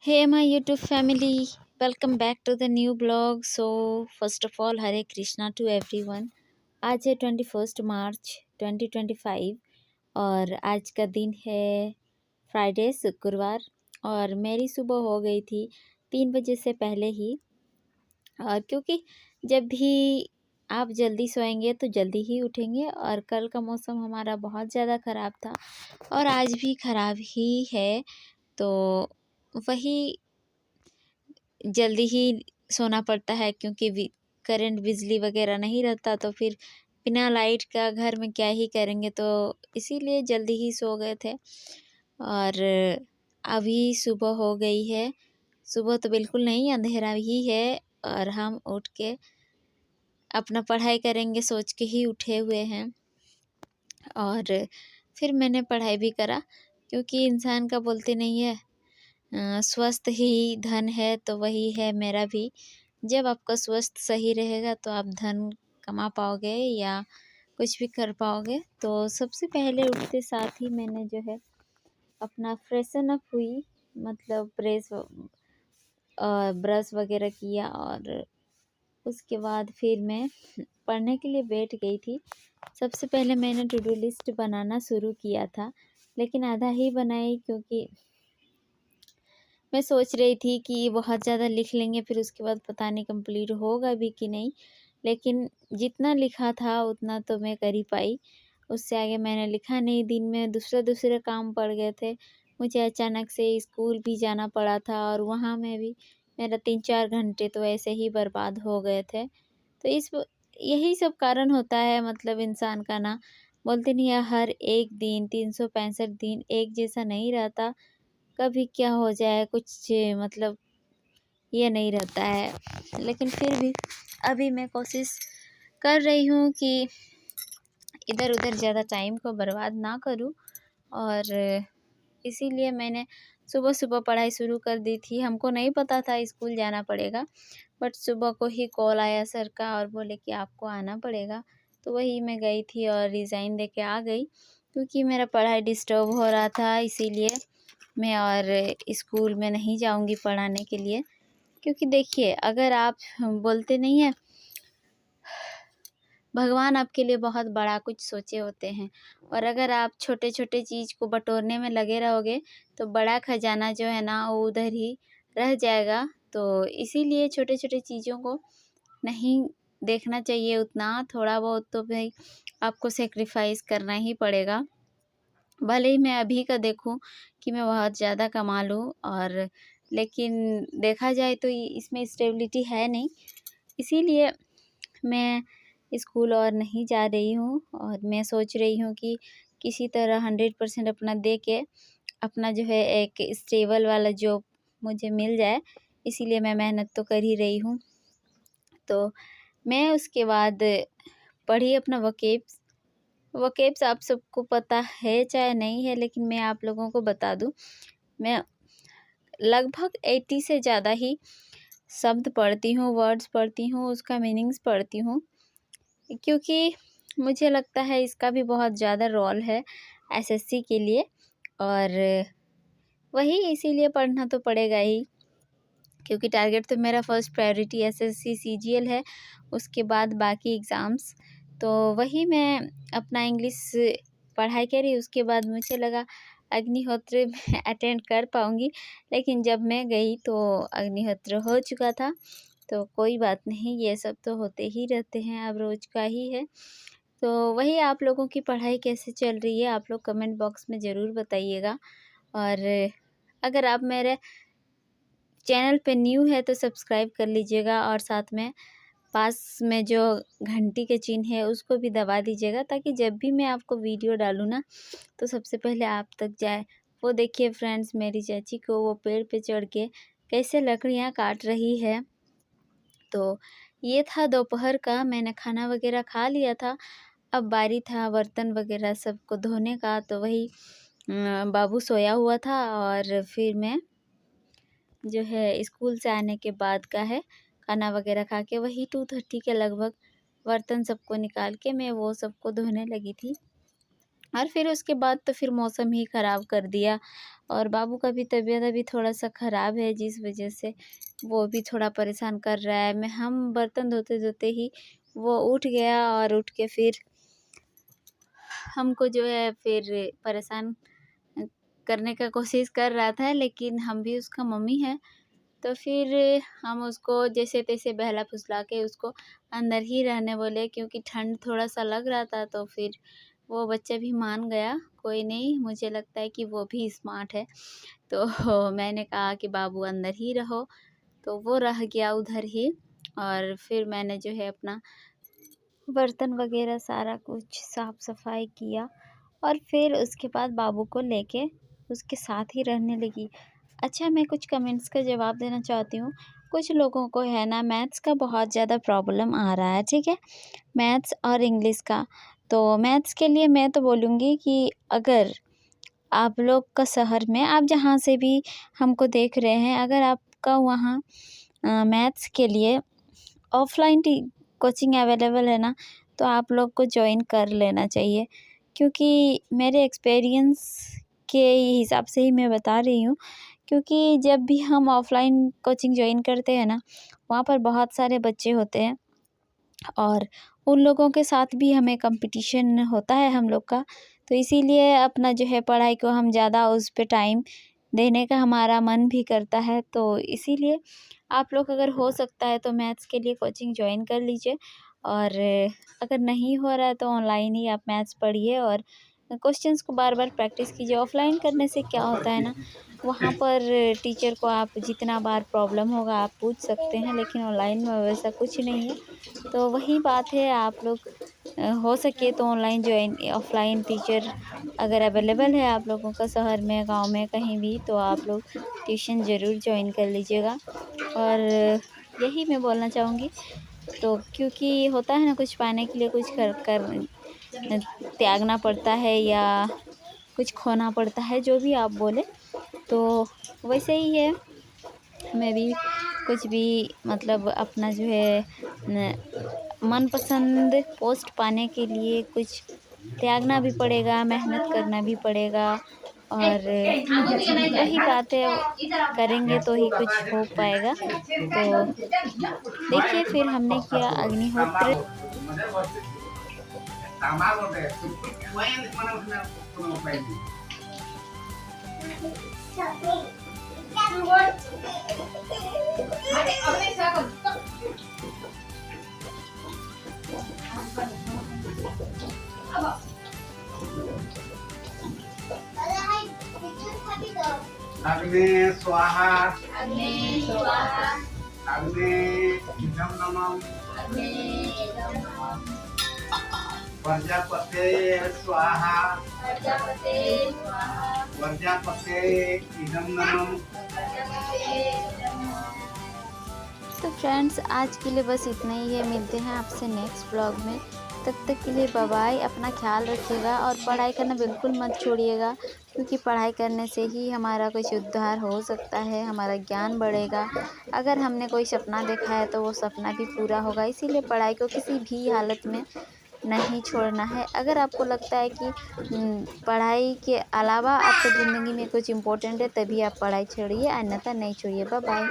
Hey, my YouTube family, welcome back to the new blog. So, first of all, Hare Krishna to everyone. आज है 21 मार्च 2025 और आज का दिन है फ्राइडे शुक्रवार। और मेरी सुबह हो गई थी 3 बजे से पहले ही। और क्योंकि जब भी आप जल्दी सोएंगे तो जल्दी ही उठेंगे। और कल का मौसम हमारा बहुत ज़्यादा ख़राब था और आज भी ख़राब ही है, तो वही जल्दी ही सोना पड़ता है क्योंकि करंट बिजली वगैरह नहीं रहता, तो फिर बिना लाइट का घर में क्या ही करेंगे, तो इसीलिए जल्दी ही सो गए थे। और अभी सुबह हो गई है। सुबह तो बिल्कुल नहीं, अंधेरा ही है और हम उठ के अपना पढ़ाई करेंगे सोच के ही उठे हुए हैं। और फिर मैंने पढ़ाई भी करा क्योंकि इंसान का बोलते नहीं है स्वस्थ ही धन है, तो वही है मेरा भी। जब आपका स्वास्थ्य सही रहेगा तो आप धन कमा पाओगे या कुछ भी कर पाओगे। तो सबसे पहले उठते साथ ही मैंने जो है अपना फ्रेशन अप हुई, मतलब ब्रश वगैरह किया और उसके बाद फिर मैं पढ़ने के लिए बैठ गई थी। सबसे पहले मैंने टू डू लिस्ट बनाना शुरू किया था, लेकिन आधा ही बनाई क्योंकि मैं सोच रही थी कि बहुत ज़्यादा लिख लेंगे फिर उसके बाद पता नहीं कंप्लीट होगा भी कि नहीं। लेकिन जितना लिखा था उतना तो मैं कर ही पाई, उससे आगे मैंने लिखा नहीं। दिन में दूसरे काम पड़ गए थे। मुझे अचानक से स्कूल भी जाना पड़ा था और वहाँ में भी मेरा 3-4 घंटे तो ऐसे ही बर्बाद हो गए थे। तो यही सब कारण होता है, मतलब इंसान का ना, बोलते नहीं है हर एक दिन 365 दिन एक जैसा नहीं रहता। कभी क्या हो जाए कुछ, मतलब ये नहीं रहता है। लेकिन फिर भी अभी मैं कोशिश कर रही हूँ कि इधर उधर ज़्यादा टाइम को बर्बाद ना करूँ। और इसीलिए मैंने सुबह सुबह पढ़ाई शुरू कर दी थी। हमको नहीं पता था स्कूल जाना पड़ेगा, बट सुबह को ही कॉल आया सर का और बोले कि आपको आना पड़ेगा। तो वही मैं गई थी और रिज़ाइन दे के आ गई क्योंकि मेरा पढ़ाई डिस्टर्ब हो रहा था। इसीलिए मैं और स्कूल में नहीं जाऊंगी पढ़ाने के लिए। क्योंकि देखिए, अगर आप बोलते नहीं है भगवान आपके लिए बहुत बड़ा कुछ सोचे होते हैं, और अगर आप छोटे छोटे चीज़ को बटोरने में लगे रहोगे तो बड़ा खजाना जो है ना वो उधर ही रह जाएगा। तो इसीलिए छोटे छोटे चीज़ों को नहीं देखना चाहिए उतना। थोड़ा बहुत तो भाई आपको सेक्रीफाइस करना ही पड़ेगा। भले ही मैं अभी का देखूं कि मैं बहुत ज़्यादा कमा लूँ, और लेकिन देखा जाए तो इसमें स्टेबिलिटी है नहीं। इसीलिए मैं स्कूल और नहीं जा रही हूँ और मैं सोच रही हूँ कि किसी तरह 100% अपना दे के अपना जो है एक स्टेबल वाला जॉब मुझे मिल जाए। इसीलिए मैं मेहनत तो कर ही रही हूँ। तो मैं उसके बाद पढ़ी अपना वकेब्स। वकेब्स आप सबको पता है चाहे नहीं है, लेकिन मैं आप लोगों को बता दूँ, मैं लगभग 80 से ज़्यादा ही शब्द पढ़ती हूँ, वर्ड्स पढ़ती हूँ, उसका मीनिंग्स पढ़ती हूँ। क्योंकि मुझे लगता है इसका भी बहुत ज़्यादा रोल है एसएससी के लिए। और वही इसीलिए पढ़ना तो पड़ेगा ही, क्योंकि टारगेट तो मेरा फर्स्ट प्रायोरिटी एसएससी सीजीएल है, उसके बाद बाकी एग्ज़ाम्स। तो वही मैं अपना इंग्लिश पढ़ाई करी। उसके बाद मुझे लगा अग्निहोत्र अटेंड कर पाऊँगी, लेकिन जब मैं गई तो अग्निहोत्र हो चुका था। तो कोई बात नहीं, ये सब तो होते ही रहते हैं, अब रोज़ का ही है। तो वही आप लोगों की पढ़ाई कैसे चल रही है आप लोग कमेंट बॉक्स में ज़रूर बताइएगा। और अगर आप मेरे चैनल पे न्यू है तो सब्सक्राइब कर लीजिएगा, और साथ में पास में जो घंटी के चिन्ह है उसको भी दबा दीजिएगा, ताकि जब भी मैं आपको वीडियो डालूँ ना तो सबसे पहले आप तक जाए। वो देखिए फ्रेंड्स, मेरी चाची को वो पेड़ पे चढ़ के कैसे लकड़ियाँ काट रही है। तो ये था दोपहर का, मैंने खाना वगैरह खा लिया था। अब बारी था बर्तन वगैरह सबको धोने का। तो वही बाबू सोया हुआ था और फिर मैं जो है स्कूल से आने के बाद का है, खाना वगैरह खा के वही 2:30 के लगभग बर्तन सबको निकाल के मैं वो सबको धोने लगी थी। और फिर उसके बाद तो फिर मौसम ही ख़राब कर दिया और बाबू का भी तबीयत अभी थोड़ा-सा ख़राब है, जिस वजह से वो भी थोड़ा परेशान कर रहा है। हम बर्तन धोते-धोते ही वो उठ गया और उठ के फिर हमको जो है फिर परेशान करने का कोशिश कर रहा था, लेकिन हम भी उसका मम्मी हैं, तो फिर हम उसको जैसे-तैसे बहला-फुसला के उसको अंदर ही रहने बोले, क्योंकि ठंड थोड़ा-सा लग रहा था। तो फिर वो बच्चा भी मान गया, कोई नहीं, मुझे लगता है कि वो भी स्मार्ट है। तो मैंने कहा कि बाबू अंदर ही रहो, तो वो रह गया उधर ही। और फिर मैंने जो है अपना बर्तन वगैरह सारा कुछ साफ़-सफ़ाई किया और फिर उसके बाद बाबू को लेके उसके साथ ही रहने लगी। अच्छा, मैं कुछ कमेंट्स का जवाब देना चाहती हूँ। कुछ लोगों को है ना मैथ्स का बहुत ज़्यादा प्रॉब्लम आ रहा है, ठीक है? मैथ्स और इंग्लिश का। तो मैथ्स के लिए मैं तो बोलूँगी कि अगर आप लोग का शहर में, आप जहाँ से भी हमको देख रहे हैं, अगर आपका वहाँ मैथ्स के लिए ऑफ़लाइन कोचिंग अवेलेबल है ना, तो आप लोग को जॉइन कर लेना चाहिए। क्योंकि मेरे एक्सपीरियंस के हिसाब से ही मैं बता रही हूँ, क्योंकि जब भी हम ऑफ़लाइन कोचिंग जॉइन करते हैं ना, वहाँ पर बहुत सारे बच्चे होते हैं और उन लोगों के साथ भी हमें कंपटीशन होता है हम लोग का। तो इसीलिए अपना जो है पढ़ाई को हम ज़्यादा उस पे टाइम देने का हमारा मन भी करता है। तो इसीलिए आप लोग अगर हो सकता है तो मैथ्स के लिए कोचिंग जॉइन कर लीजिए, और अगर नहीं हो रहा है तो ऑनलाइन ही आप मैथ्स पढ़िए और क्वेश्चंस को बार-बार प्रैक्टिस कीजिए। ऑफ़लाइन करने से क्या होता है ना, वहाँ पर टीचर को आप जितना बार प्रॉब्लम होगा आप पूछ सकते हैं, लेकिन ऑनलाइन में वैसा कुछ नहीं है। तो वही बात है, आप लोग हो सके तो ऑनलाइन जॉइन ऑफ़लाइन टीचर अगर अवेलेबल है आप लोगों का शहर में, गाँव में, कहीं भी, तो आप लोग ट्यूशन ज़रूर जॉइन कर लीजिएगा। और यही मैं बोलना चाहूँगी। तो क्योंकि होता है ना, कुछ पाने के लिए कुछ कर कर त्यागना पड़ता है या कुछ खोना पड़ता है, जो भी आप बोले। तो वैसे ही है, मैं भी कुछ भी मतलब अपना जो है मनपसंद पोस्ट पाने के लिए कुछ त्यागना भी पड़ेगा, मेहनत करना भी पड़ेगा। और वही बात है, करेंगे तो ही कुछ हो पाएगा। तो देखिए, फिर हमने किया अग्निहोत्र। अग्ने स्वाहा अग्ने स्वाहा अग्ने इदं नमः अग्ने इदं नमः प्रजापते स्वाहा प्रजापते स्वाहा प्रजापते इदं नमः। तो फ्रेंड्स, आज के लिए बस इतना ही है। मिलते हैं आपसे नेक्स्ट ब्लॉग में। तब तक के लिए बाय बाय। अपना ख्याल रखिएगा और पढ़ाई करना बिल्कुल मत छोड़िएगा, क्योंकि पढ़ाई करने से ही हमारा कुछ उद्धार हो सकता है, हमारा ज्ञान बढ़ेगा। अगर हमने कोई सपना देखा है तो वो सपना भी पूरा होगा। इसीलिए पढ़ाई को किसी भी हालत में नहीं छोड़ना है। अगर आपको लगता है कि पढ़ाई के अलावा आपकी ज़िंदगी में कुछ इम्पोर्टेंट है, तभी आप पढ़ाई छोड़िए, अन्यथा नहीं छोड़िए। Bye bye.